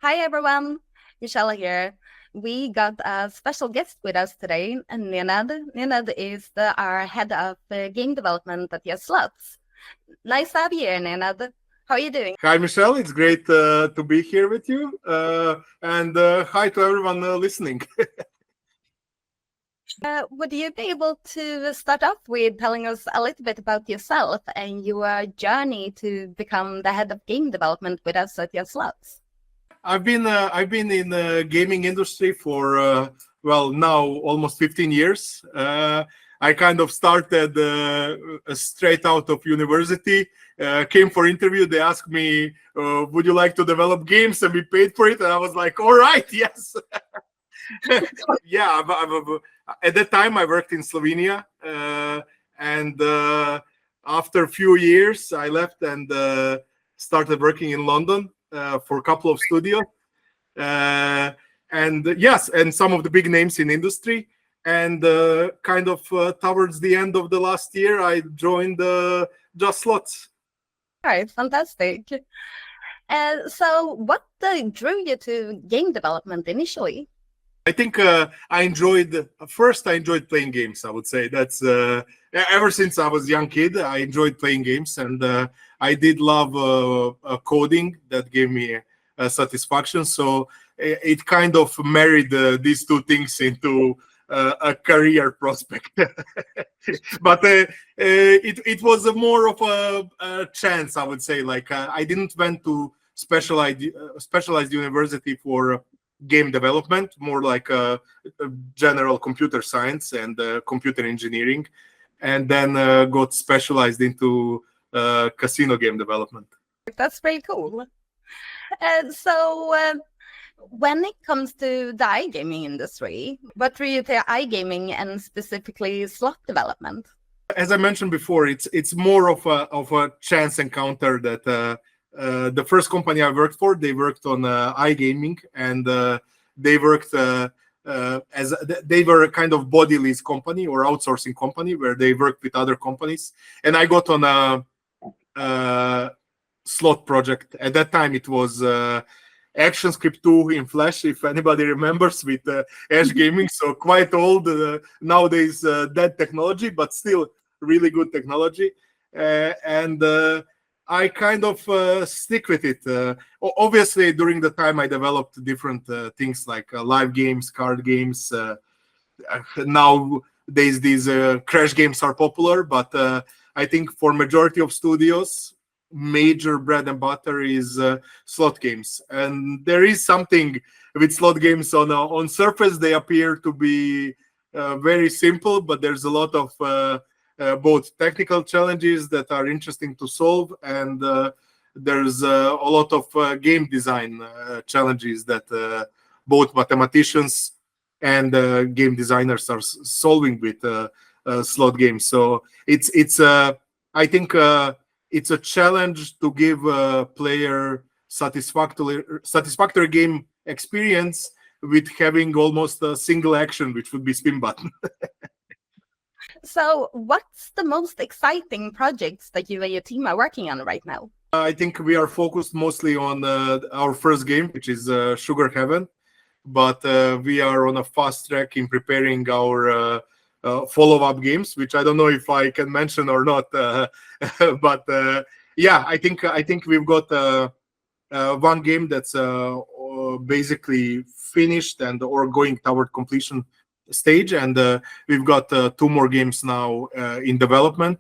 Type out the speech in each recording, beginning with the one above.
Hi everyone, Michelle here. We got a special guest with us today, Nenad. Nenad is our head of game development at Yes Slots. Nice to have you here, Nenad. How are you doing? Hi, Michelle. It's great to be here with you. And hi to everyone listening. Would you be able to start off with telling us a little bit about yourself and your journey to become the head of game development with us at Yes Slots? I've been in the gaming industry for now almost 15 years. I kind of started straight out of university. Came for interview. They asked me, "Would you like to develop games?" And we paid for it. And I was like, "All right, yes." Yeah. At that time, I worked in Slovenia, and after a few years, I left and started working in London for a couple of studios. And yes, and some of the big names in industry. And towards the end of the last year, I joined Just Slots. All right, fantastic. So what drew you to game development initially? I think I enjoyed playing games. I would say that's ever since I was a young kid, I enjoyed playing games, and I did love coding. That gave me satisfaction. So it kind of married these two things into a career prospect. But it was more of a chance, I would say. Like I didn't went to specialized university for game development, more like a general computer science and computer engineering, and then got specialized into casino game development. That's pretty cool. When it comes to the iGaming industry, what drew you to iGaming and specifically slot development? As I mentioned before, it's more of a chance encounter that the first company I worked for, they worked on iGaming, and they worked they were a kind of body lease company or outsourcing company where they worked with other companies, and I got on a slot project. At that time, it was ActionScript 2 in Flash, if anybody remembers, with Ash Gaming. So quite old nowadays, dead technology, but still really good technology. And I kind of stick with it. Obviously, during the time, I developed different things like live games, card games. Nowadays, these crash games are popular, but I think for majority of studios, major bread and butter is slot games. And there is something with slot games on surface. They appear to be very simple, but there's a lot of both technical challenges that are interesting to solve, and there's a lot of game design challenges that both mathematicians and game designers are solving with slot games. So it's I think it's a challenge to give a player satisfactory game experience with having almost a single action, which would be spin button. So what's the most exciting projects that you and your team are working on right now? I think we are focused mostly on our first game, which is Sugar Heaven, but we are on a fast track in preparing our follow-up games, which I don't know if I can mention or not. But yeah, I think we've got one game that's basically finished and or going toward completion stage, and we've got two more games now in development.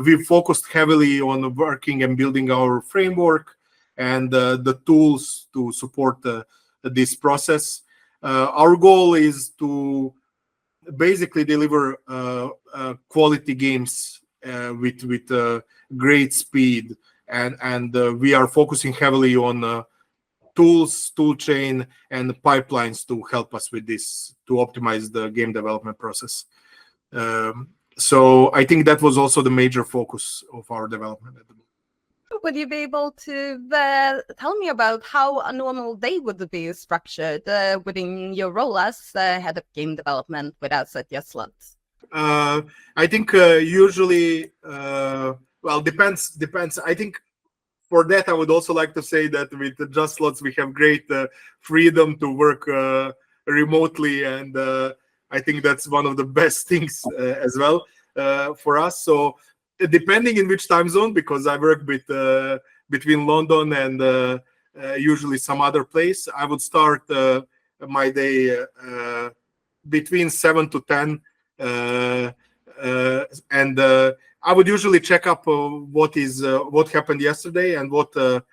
We've focused heavily on working and building our framework and the tools to support this process. Our goal is to basically deliver quality games with great speed, and we are focusing heavily on tools, tool chain, and pipelines to help us with this, to optimize the game development process. So I think that was also the major focus of our development at the moment. Would you be able to tell me about how a normal day would be structured within your role as head of game development with us at Yes Slots? I think usually, well, depends. I think for that, I would also like to say that with Just Slots, we have great freedom to work remotely, and I think that's one of the best things as well for us. So depending in which time zone, because I work between London and usually some other place, I would start my day between 7 to 10, and I would usually check up what happened yesterday and what are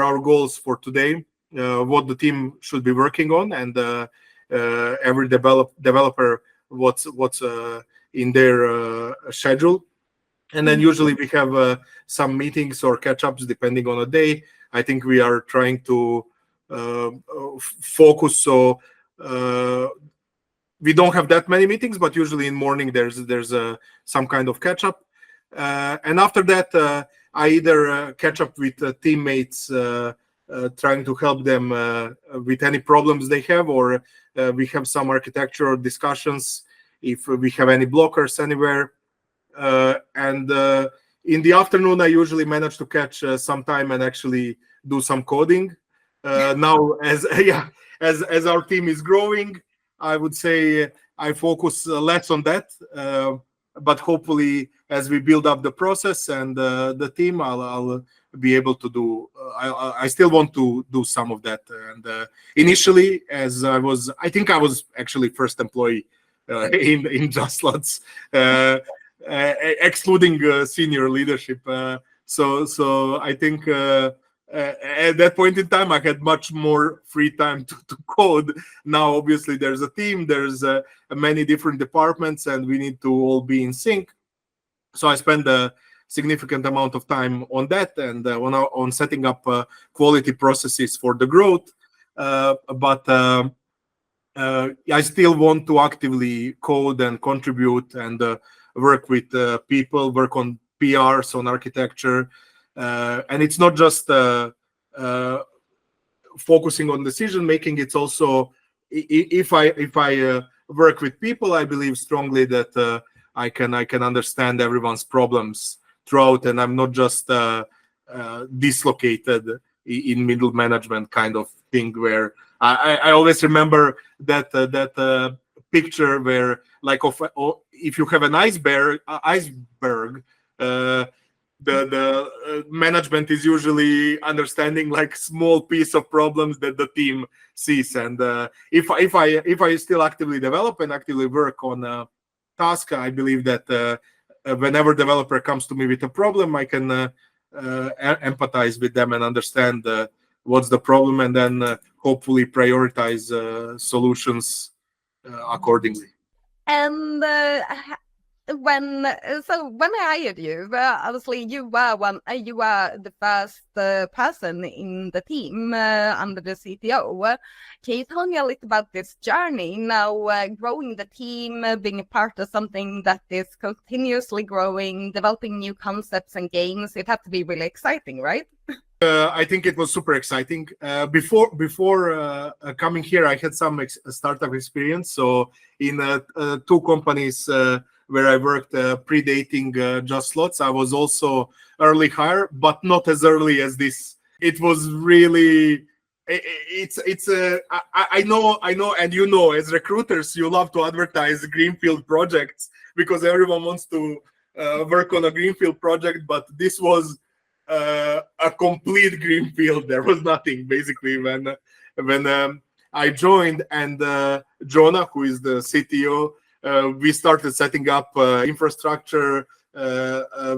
our goals for today, what the team should be working on, and every developer what's in their schedule. And then usually we have some meetings or catch-ups depending on the day. I think we are trying to focus, so we don't have that many meetings, but usually in morning there's some kind of catch-up. And after that, I either catch up with teammates, trying to help them with any problems they have, or we have some architectural discussions if we have any blockers anywhere. And in the afternoon, I usually manage to catch some time and actually do some coding. Now, as our team is growing, I would say I focus less on that. But hopefully, as we build up the process and the team, I'll be able to do. I still want to do some of that. And initially, as I think I was actually first employee in Just Slots. Excluding senior leadership. So I think at that point in time, I had much more free time to code. Now, obviously, there's a team, there's many different departments, and we need to all be in sync. So I spend a significant amount of time on that and on setting up quality processes for the growth. But I still want to actively code and contribute and work with people, work on PRs, on architecture, and it's not just focusing on decision making. It's also if I work with people, I believe strongly that I can understand everyone's problems throughout, and I'm not just dislocated in middle management kind of thing where I always remember that picture where, like, if you have an iceberg, the management is usually understanding like small piece of problems that the team sees. And if I still actively develop and actively work on a task, I believe that whenever developer comes to me with a problem, I can empathize with them and understand what's the problem, and then hopefully prioritize solutions accordingly. And when I hired you, obviously you were the first person in the team under the CTO. Can you tell me a little about this journey now, growing the team, being a part of something that is continuously growing, developing new concepts and games? It had to be really exciting, right? I think it was super exciting. Before coming here, I had some startup experience. So in 2 companies where I worked predating Just Slots, I was also early hire, but not as early as this. It was really, I know, and you know, as recruiters, you love to advertise greenfield projects because everyone wants to work on a greenfield project, but this was a complete greenfield. There was nothing basically when I joined, and Jonah, who is the CTO, we started setting up infrastructure.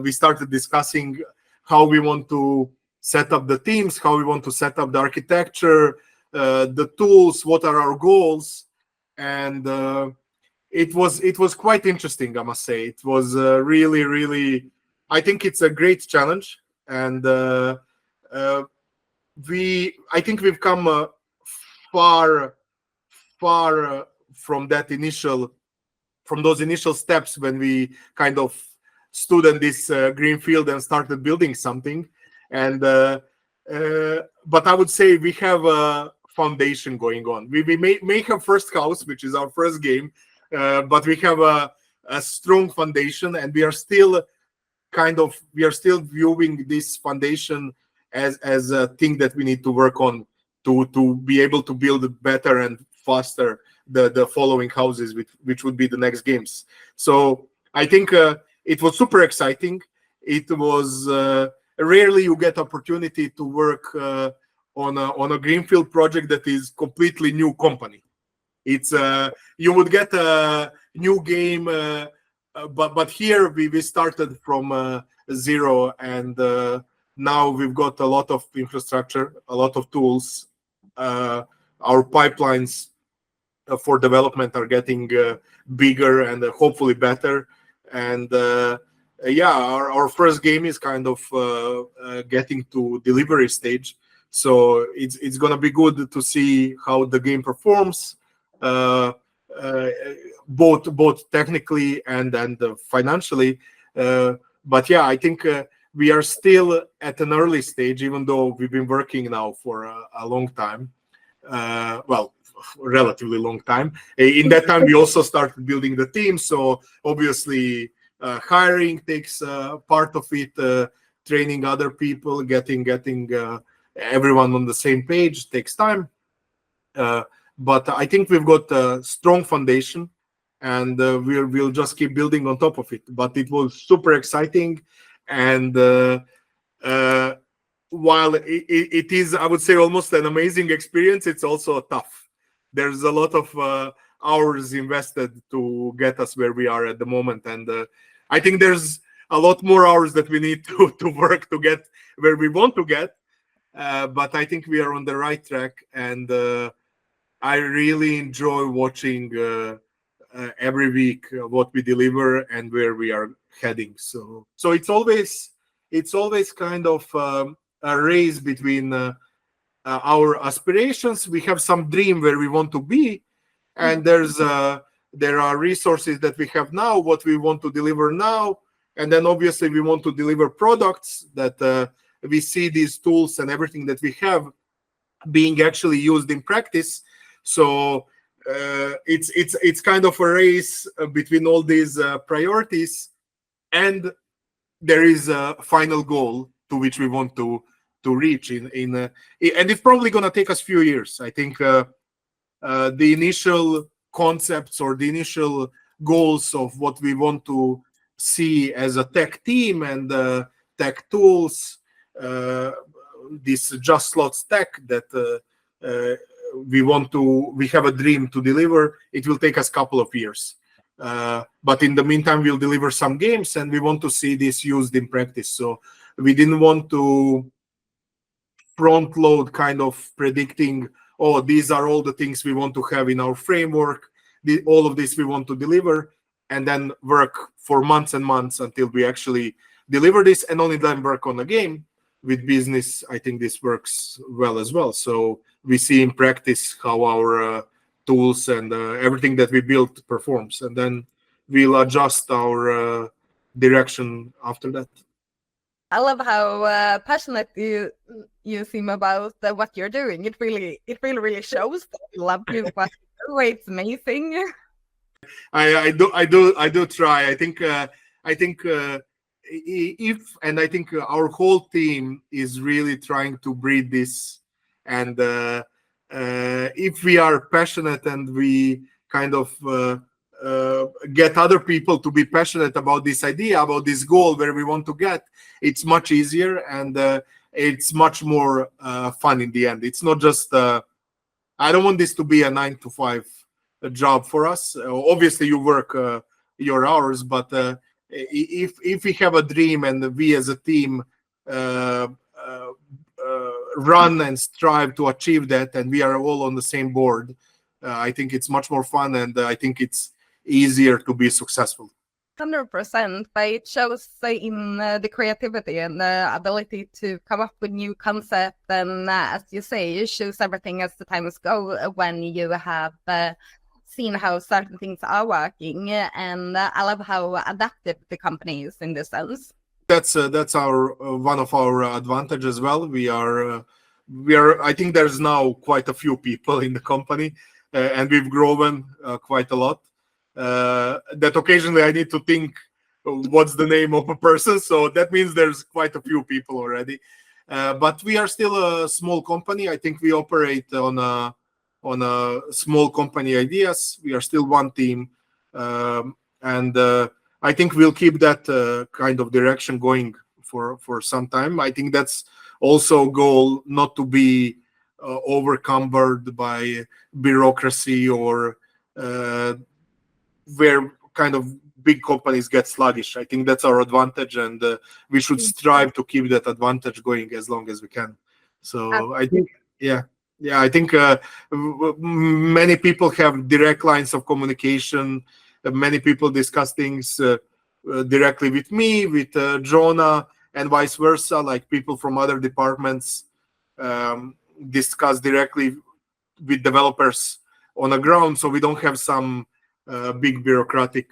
We started discussing how we want to set up the teams, how we want to set up the architecture, the tools, what are our goals, and it was quite interesting, I must say. It was really, I think it's a great challenge. And I think we've come far from those initial steps when we kind of stood in this green field and started building something. And but I would say we have a foundation going on. We may have first house, which is our first game, but we have a strong foundation, and we are still viewing this foundation as a thing that we need to work on to be able to build better and faster the following houses, which would be the next games. So I think it was super exciting. It was rarely you get opportunity to work on a greenfield project that is completely new company. It's you would get a new game, but here we started from zero, and now we've got a lot of infrastructure, a lot of tools. Our pipelines for development are getting bigger and hopefully better. And yeah, our first game is kind of getting to delivery stage, so it's gonna be good to see how the game performs, uh, uh, both technically and financially. But yeah, I think we are still at an early stage, even though we've been working now for a long time. Well, relatively long time. In that time, we also started building the team. So obviously, hiring takes part of it. Training other people, getting everyone on the same page takes time. But I think we've got a strong foundation, and we'll just keep building on top of it. But it was super exciting, and while it is, I would say, almost an amazing experience, it's also tough. There's a lot of hours invested to get us where we are at the moment, and I think there's a lot more hours that we need to work to get where we want to get. But I think we are on the right track, and I really enjoy watching every week what we deliver and where we are heading. So it's always kind of a race between our aspirations. We have some dream where we want to be, and there are resources that we have now, what we want to deliver now, and then obviously we want to deliver products that we see these tools and everything that we have being actually used in practice. So it's kind of a race between all these priorities, and there is a final goal to which we want to reach and it's probably going to take us a few years. I think the initial concepts or the initial goals of what we want to see as a tech team and tech tools, this Just Slots tech that we have a dream to deliver. It will take us a couple of years. But in the meantime, we'll deliver some games, and we want to see this used in practice. So we didn't want to front load kind of predicting, oh, these are all the things we want to have in our framework. All of this we want to deliver, and then work for months and months until we actually deliver this, and only then work on a game. With business, I think this works well as well. So we see in practice how our tools and everything that we built performs, and then we'll adjust our direction after that. I love how passionate you seem about what you're doing. It really shows that you love you. What you do. It's amazing. I do try. I think if, and I think our whole team is really trying to breed this, and if we are passionate and we kind of get other people to be passionate about this idea, about this goal where we want to get, it's much easier, and it's much more fun in the end. It's not just I don't want this to be a 9 to 5 job for us. Obviously you work your hours, but if we have a dream and we as a team run and strive to achieve that, and we are all on the same board, I think it's much more fun, and I think it's easier to be successful. 100%, but it shows in the creativity and the ability to come up with new concepts, and as you say, you choose everything as the times go when you have seen how certain things are working, and I love how adaptive the company is in this sense. That's our one of our advantages as well. We are I think there's now quite a few people in the company, and we've grown quite a lot. That occasionally I need to think what's the name of a person, so that means there's quite a few people already. But we are still a small company. I think we operate on a small company ideas. We are still one team, and I think we'll keep that kind of direction going for some time. I think that's also a goal, not to be overcumbered by bureaucracy or where kind of big companies get sluggish. I think that's our advantage, and we should strive to keep that advantage going as long as we can. So I think, yeah, I think many people have direct lines of communication. Many people discuss things directly with me, with Jonah, and vice versa. Like people from other departments discuss directly with developers on the ground, so we don't have some big bureaucratic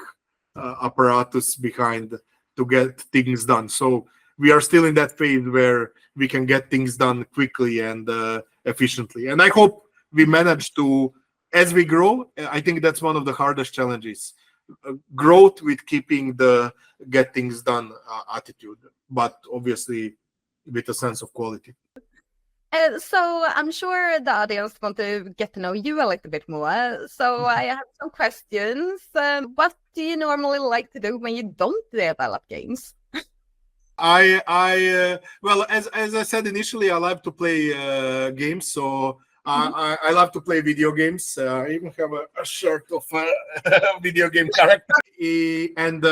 apparatus behind to get things done. So we are still in that phase where we can get things done quickly and efficiently. And I hope we manage to, as we grow, I think that's one of the hardest challenges. Growth with keeping the get things done attitude, but obviously with a sense of quality. So I'm sure the audience want to get to know you a little bit more. So I have some questions. What do you normally like to do when you don't develop games? Well, as I said initially, I love to play games. So I love to play video games. I even have a shirt of a video game character. And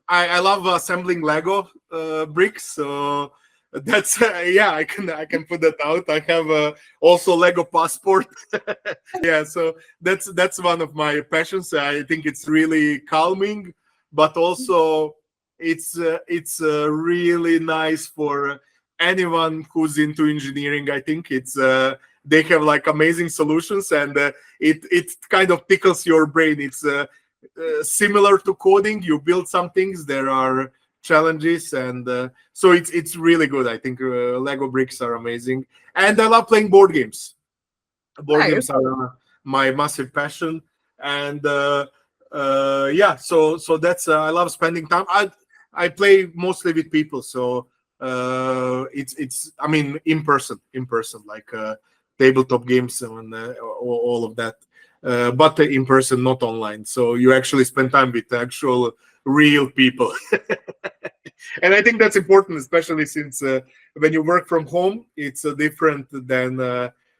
I love assembling Lego bricks. So that's yeah, I can put that out. I have also Lego passport. Yeah, so that's one of my passions. I think it's really calming, but also it's really nice for anyone who's into engineering. I think it's they have like amazing solutions, and it kind of tickles your brain. It's similar to coding. You build some things, there are challenges, and so it's really good. I think Lego bricks are amazing, and I love playing board games. Board games are my massive passion, and yeah, so that's I love spending time. I play mostly with people, so it's I mean in person, like tabletop games and all of that, but in person, not online. So you actually spend time with actual real people. And I think that's important, especially since when you work from home, it's different than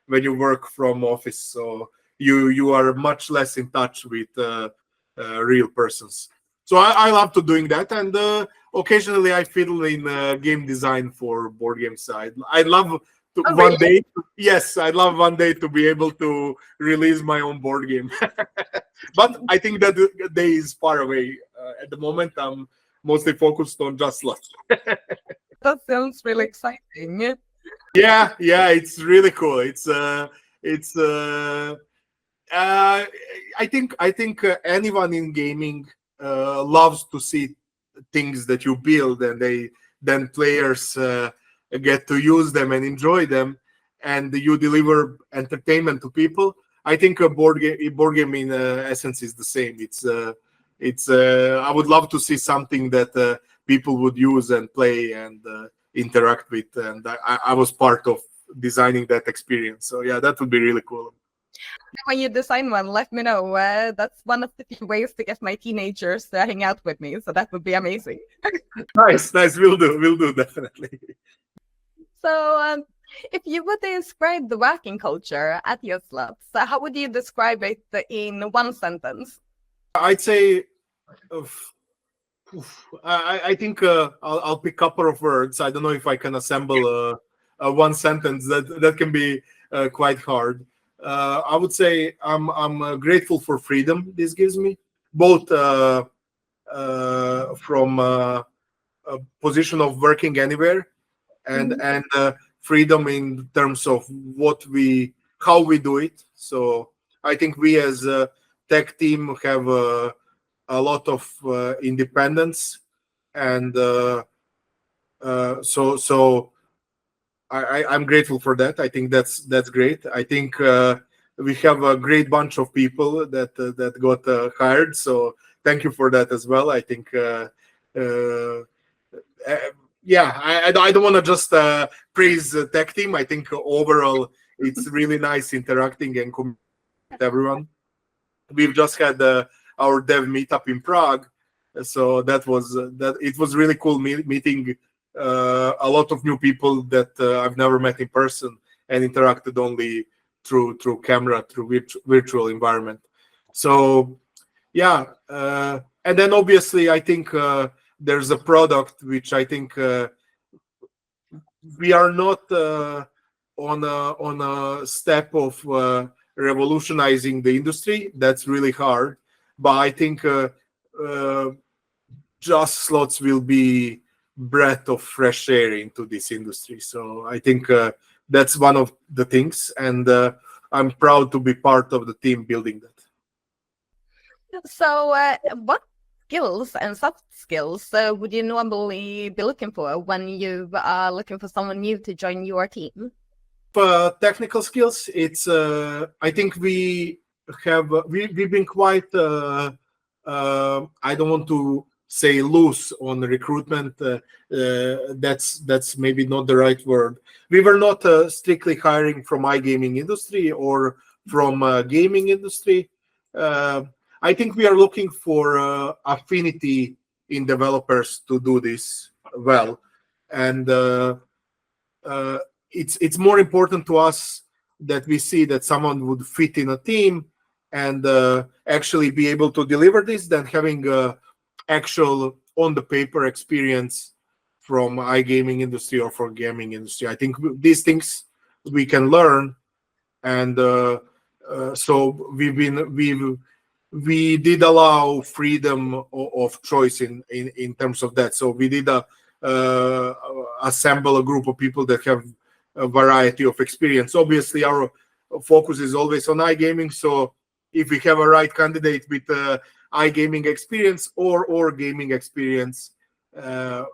when you work from office. So you are much less in touch with real persons. So I love to doing that, and occasionally I fiddle in game design for board game side. I love to one day. Yes, I'd love one day to be able to release my own board game. But I think that the day is far away. At the moment, I'm mostly focused on just slots. That sounds really exciting. Yeah, it's really cool. I think anyone in gaming loves to see things that you build, and then players get to use them and enjoy them, and you deliver entertainment to people. I think a board game in essence is the same. It's I would love to see something that people would use and play and interact with, and I was part of designing that experience. So yeah, that would be really cool. When you design one, let me know. That's one of the few ways to get my teenagers to hang out with me. So that would be amazing. Nice. We'll do definitely. So, if you would describe the working culture at your slots, how would you describe it in one sentence? I'd say, I think I'll pick a couple of words. I don't know if I can assemble a one sentence. That can be quite hard. I would say I'm grateful for freedom this gives me, both from a position of working anywhere and freedom in terms of how we do it. So I think we as a tech team have a lot of independence, and so I'm grateful for that. I think that's great. I think we have a great bunch of people that got hired. So thank you for that as well. I think yeah, I don't want to just praise the tech team. I think overall it's really nice interacting and communicating with everyone. We've just had our dev meetup in Prague, so that it was really cool meeting a lot of new people that I've never met in person and interacted only through camera, through virtual environment. So yeah, and then obviously I think there's a product which I think we are not on a step of revolutionizing the industry. That's really hard, but I think uh, just slots will be breath of fresh air into this industry. So I think that's one of the things, and I'm proud to be part of the team building that. So, what skills and soft skills would you normally be looking for when you are looking for someone new to join your team? Technical skills, it's I think we've been quite I don't want to say loose on recruitment. That's maybe not the right word. We were not strictly hiring from iGaming industry or from gaming industry. uh, I think we are looking for affinity in developers to do this well, and uh, it's more important to us that we see that someone would fit in a team and actually be able to deliver this than having actual on the paper experience from iGaming industry or for gaming industry. I think these things we can learn, and so we did allow freedom of choice in terms of that. So we did uh, assemble a group of people that have a variety of experience. Obviously, our focus is always on iGaming. So if we have a right candidate with iGaming experience or gaming experience, uh,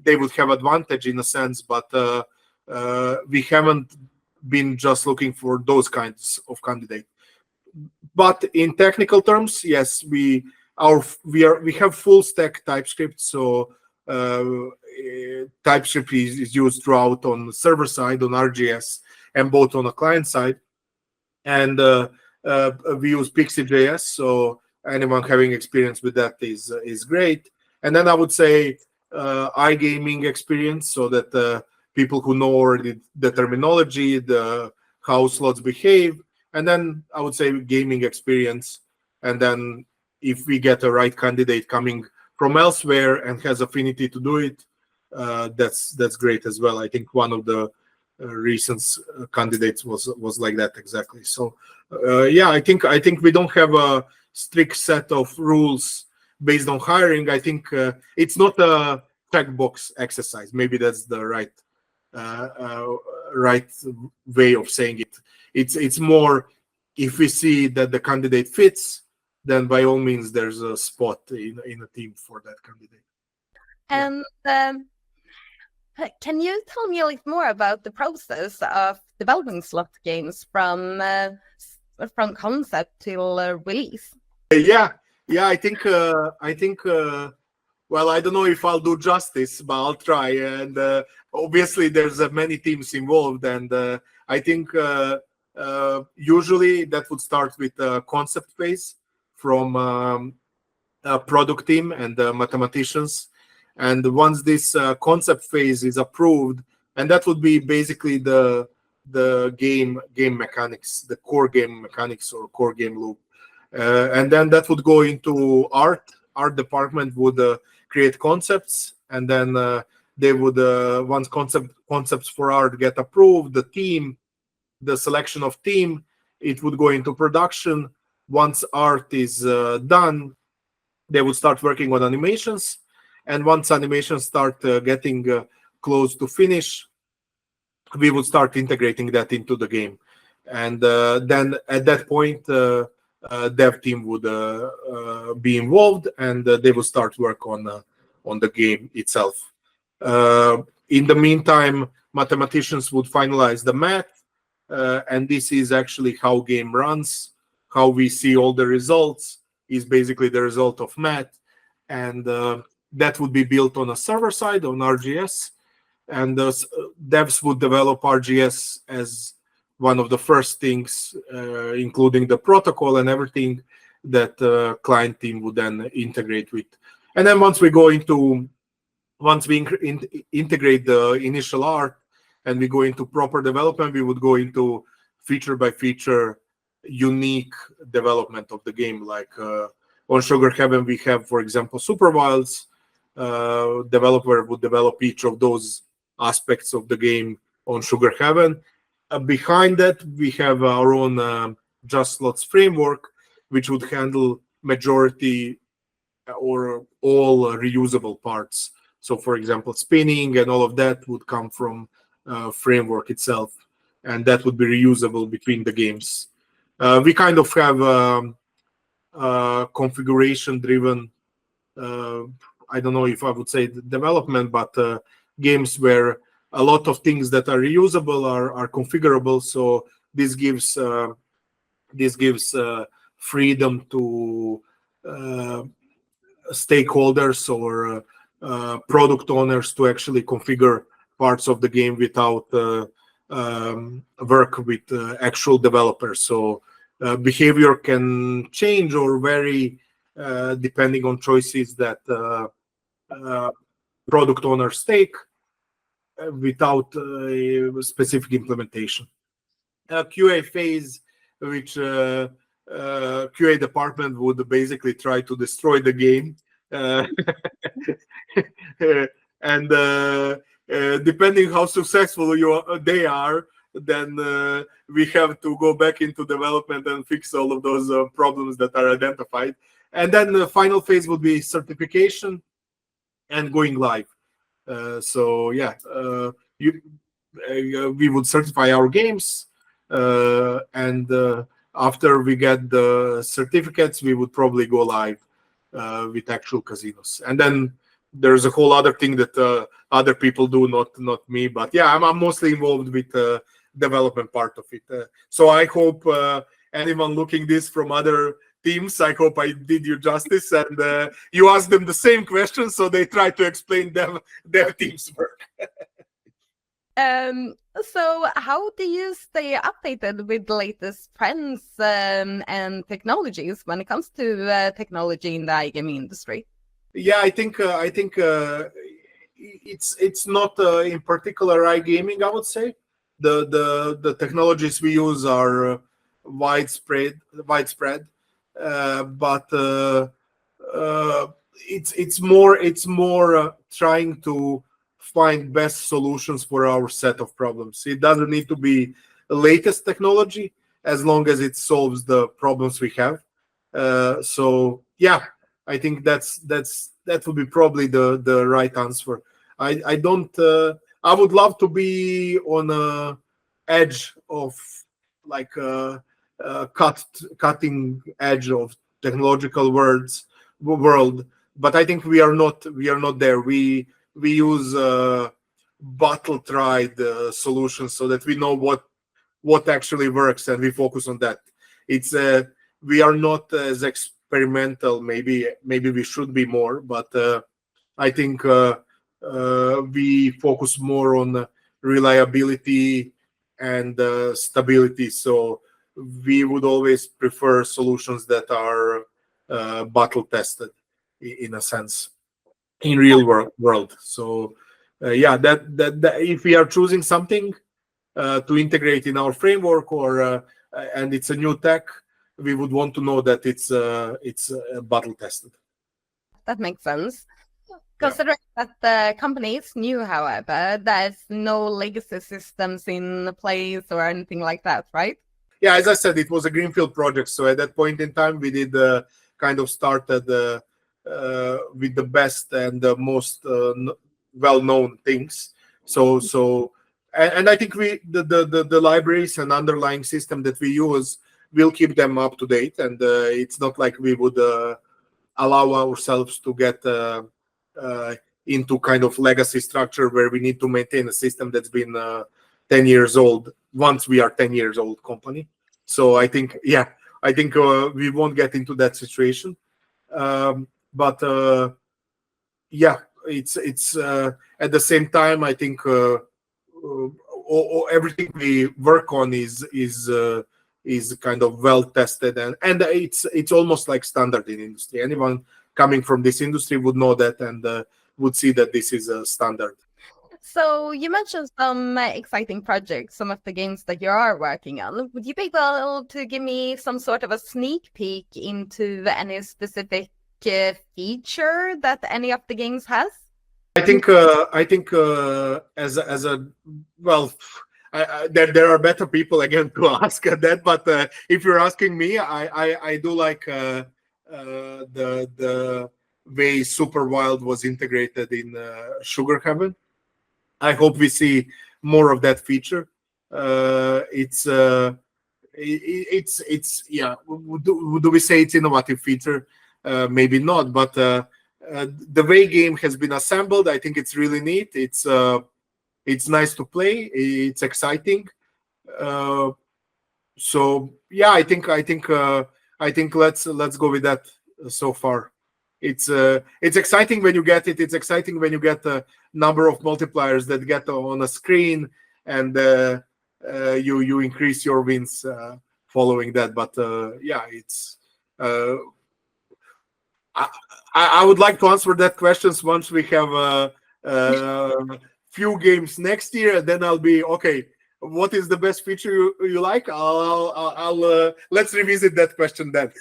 they would have advantage in a sense. But we haven't been just looking for those kinds of candidates. But in technical terms, yes, we have full stack TypeScript. So TypeScript is used throughout on the server side on RGS and both on the client side, and we use Pixie.js. So anyone having experience with that is great. And then I would say iGaming experience, so that people who know already the terminology, the how slots behave, and then I would say gaming experience. And then if we get a right candidate coming from elsewhere and has affinity to do it, that's great as well. I think one of the recent candidates was like that exactly. So yeah, I think we don't have a strict set of rules based on hiring. I think it's not a checkbox exercise. Maybe that's the uh, uh, right way of saying it. It's more, if we see that the candidate fits, then by all means there's a spot in a team for that candidate. Yeah. And can you tell me a little more about the process of developing slot games from concept till release? Yeah, I think well, I don't know if I'll do justice, but I'll try. And obviously there's many teams involved, and I think usually that would start with a concept phase from a product team and mathematicians. And once this concept phase is approved, and that would be basically the game mechanics, the core game mechanics or core game loop. And then that would go into art department would create concepts, and then they would once concepts for art get approved, the selection of team, it would go into production. Once art is done, they would start working on animations, and once animations start getting close to finish, we would start integrating that into the game. And then at that point dev team would be involved, and they would start work on the game itself. In the meantime, mathematicians would finalize the math, and this is actually how game runs. How we see all the results is basically the result of math. And that would be built on a server side on RGS, and the devs would develop RGS as one of the first things, including the protocol and everything that the client team would then integrate with. And then once we integrate the initial art and we go into proper development, we would go into feature by feature unique development of the game. Like on Sugar Heaven, we have, for example, Super Wilds. Developer would develop each of those aspects of the game on Sugar Heaven. Behind that, we have our own Just Slots framework, which would handle majority or all reusable parts. So, for example, spinning and all of that would come from framework itself, and that would be reusable between the games. We kind of have configuration-driven, I don't know if I would say development, but games where a lot of things that are reusable are configurable. So this gives freedom to stakeholders or product owners to actually configure parts of the game without work with actual developers. So behavior can change or vary depending on choices that product owners take without specific implementation. QA phase, which QA department would basically try to destroy the game. And depending how successful they are, then we have to go back into development and fix all of those problems that are identified. And then the final phase would be certification and going live. So yeah, we would certify our games, and after we get the certificates, we would probably go live with actual casinos. And then there's a whole other thing that other people do, not me. But yeah, I'm mostly involved with the development part of it. So I hope anyone looking this from other teams, I hope I did you justice, and you asked them the same question, so they try to explain their team's work. So how do you stay updated with the latest trends and technologies when it comes to technology in the iGaming industry? Yeah, I think it's not in particular iGaming. I would say the technologies we use are widespread, but it's more trying to find best solutions for our set of problems. It doesn't need to be the latest technology as long as it solves the problems we have. So yeah, I think that would be probably the right answer. I don't. I would love to be on a edge of like cutting edge of technological world, but I think we are not there. We use battle tried solutions so that we know what actually works and we focus on that. It's we are not as experimental. Maybe we should be more, but I think we focus more on reliability and stability. So we would always prefer solutions that are battle tested in a sense in real world. So yeah, that if we are choosing something to integrate in our framework or and it's a new tech, we would want to know that it's battle tested. That makes sense. Considering that the company is new, however, there's no legacy systems in place or anything like that, right? Yeah, as I said, it was a greenfield project. So at that point in time, we did kind of started with the best and the most well-known things. So and I think the libraries and underlying system that we use will keep them up to date. And it's not like we would allow ourselves to get into kind of legacy structure where we need to maintain a system that's been 10 years old once we are 10 years old company. So I think we won't get into that situation. But yeah, it's at the same time, I think everything we work on is kind of well tested, and it's almost like standard in industry. Anyone coming from this industry would know that, and would see that this is a standard. So you mentioned some exciting projects, some of the games that you are working on. Would you be able to give me some sort of a sneak peek into any specific feature that any of the games has? I think as a well, there are better people again to ask that. But if you're asking me, I do like the way Super Wild was integrated in Sugar Heaven. I hope we see more of that feature. It's yeah. Do we say it's innovative feature? Maybe not, but the way game has been assembled, I think it's really neat. It's nice to play. It's exciting. Uh, so yeah, I think let's go with that so far. It's exciting when you get it. It's exciting when you get a number of multipliers that get on a screen, and you increase your wins following that. But yeah, it's I, I would like to answer that questions once we have few games next year. Then I'll be okay. What is the best feature you like? I'll let's revisit that question then.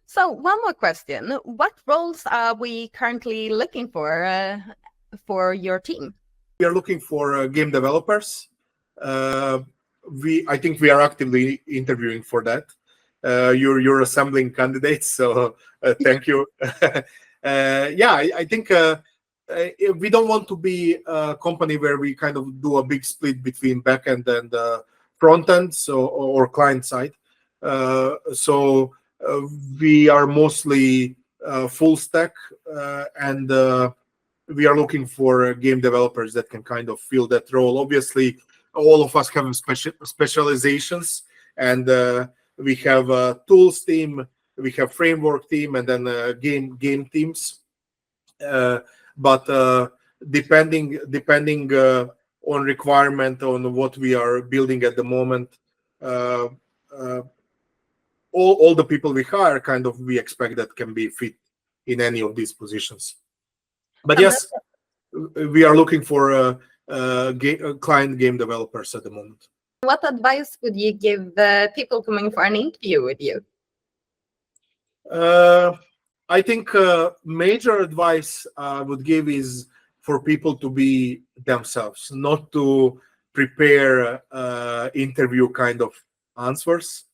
So one more question. What roles are we currently looking for your team? We are looking for game developers. I think we are actively interviewing for that. You're assembling candidates, so thank you. Yeah, I think we don't want to be a company where we kind of do a big split between backend and front end, so or client side. So we are mostly full stack, and we are looking for game developers that can kind of fill that role. Obviously, all of us have specializations, and we have a tools team, we have framework team, and then game teams. But depending on requirement on what we are building at the moment, uh, uh, all the people we hire kind of we expect that can be fit in any of these positions. But And yes, we are looking for client game developers at the moment. what advice would you give people coming for an interview with you? I think major advice I would give is for people to be themselves, not to prepare interview kind of answers,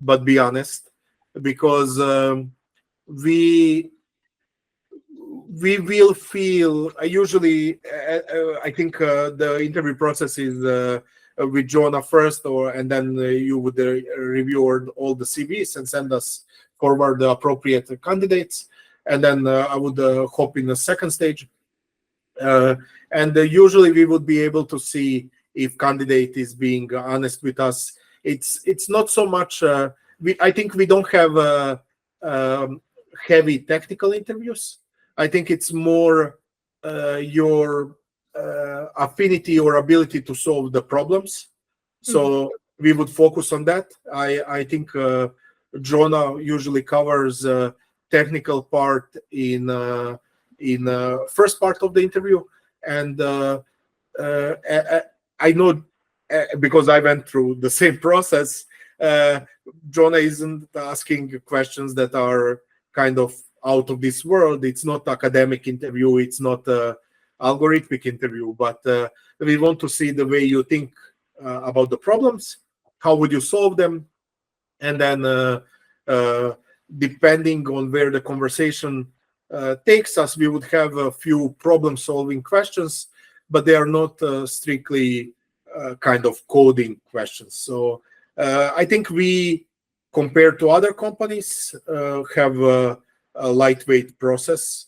but be honest, because we we will feel usually I think the interview process is with Jonah first, or and then you would review all the CVs and send us forward the appropriate candidates, and then I would hop in the second stage, and usually we would be able to see if candidate is being honest with us. It's not so much I think we don't have heavy technical interviews. I think it's more your affinity or ability to solve the problems. So we would focus on that. I think Jonah usually covers technical part in first part of the interview, and I know because I went through the same process. Jonah isn't asking questions that are kind of out of this world. It's not academic interview. It's not a algorithmic interview. But we want to see the way you think about the problems. How would you solve them? And then depending on where the conversation takes us, we would have a few problem-solving questions, but they are not strictly kind of coding questions. So I think we, compared to other companies, have a lightweight process.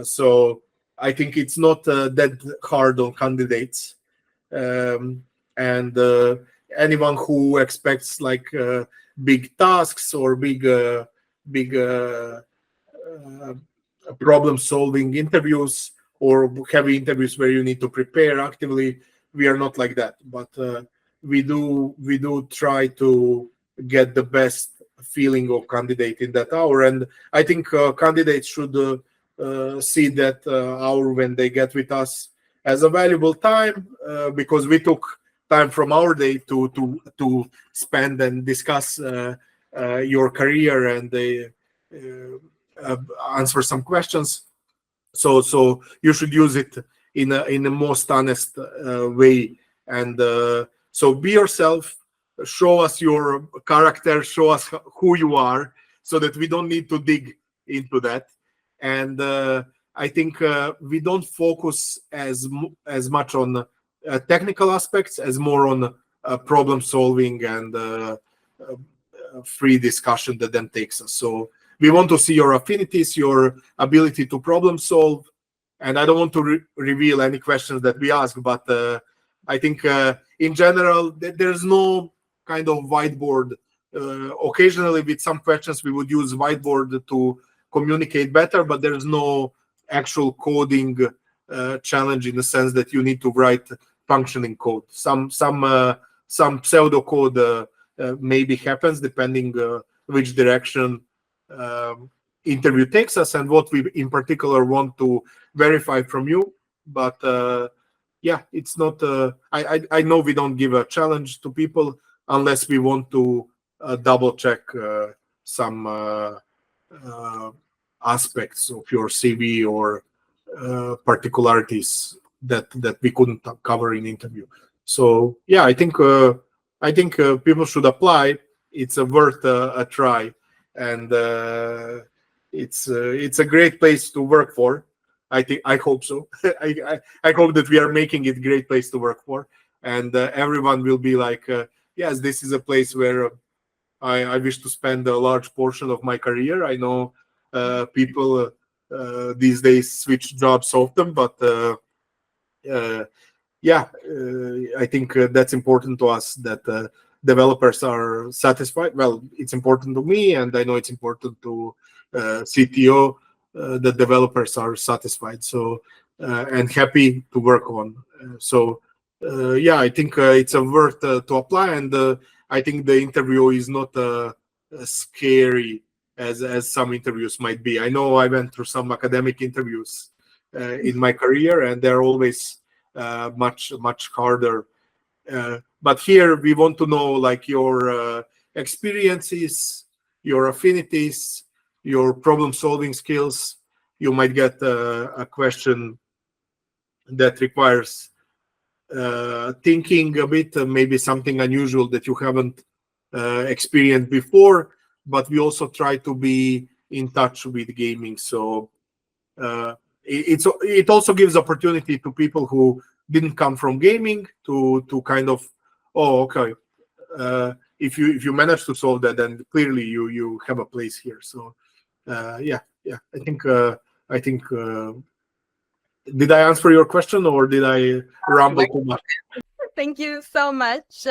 So I think it's not that hard on candidates. And anyone who expects like big tasks or big problem-solving interviews, or heavy interviews where you need to prepare actively. We are not like that, but we do try to get the best feeling of candidate in that hour. And I think candidates should see that hour when they get with us as a valuable time, because we took time from our day to spend and discuss your career, and they answer some questions. So you should use it in the most honest way. And so be yourself, show us your character, show us who you are, so that we don't need to dig into that. And I think we don't focus as much on technical aspects as more on problem solving and free discussion that then takes us. So we want to see your affinities, your ability to problem solve. And I don't want to reveal any questions that we ask, but I think in general, there's no kind of whiteboard. Occasionally, with some questions, we would use whiteboard to communicate better, but there's no actual coding challenge in the sense that you need to write functioning code. Some pseudo code maybe happens depending which direction interview takes us and what we in particular want to verify from you. But yeah, it's not I know we don't give a challenge to people unless we want to double check some aspects of your CV or particularities that we couldn't cover in interview. So yeah, I think people should apply. It's worth a try, and it's a great place to work for. I hope so. I hope that we are making it a great place to work for, and everyone will be like, yes, this is a place where I wish to spend a large portion of my career. I know people these days switch jobs often, but yeah, I think that's important to us, that developers are satisfied. Well, it's important to me, and I know it's important to CTO that developers are satisfied. So and happy to work on. So yeah, I think it's a worth to apply, and I think the interview is not scary as some interviews might be. I know I went through some academic interviews in my career, and they're always much harder. But here we want to know like your experiences, your affinities, your problem solving skills. You might get a question that requires thinking a bit, maybe something unusual that you haven't experienced before. But we also try to be in touch with gaming. So it also gives opportunity to people who didn't come from gaming to kind of, oh, okay, if you manage to solve that, then clearly you have a place here. So yeah, I think did I answer your question, or did I ramble too much? Thank you so much.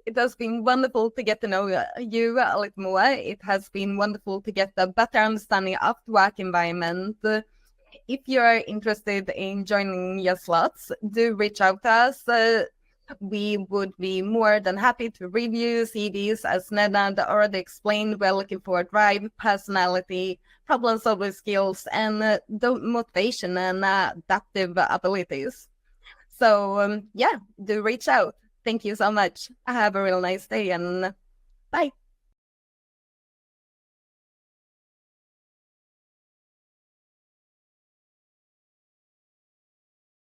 It has been wonderful to get to know you a little more. It has been wonderful to get a better understanding of the work environment. If you're interested in joining your slots, do reach out to us. We would be more than happy to review CVs. As Nenad already explained, we're looking for drive, personality, problem-solving skills, and the motivation and adaptive abilities. So yeah, do reach out. Thank you so much. Have a real nice day, and bye.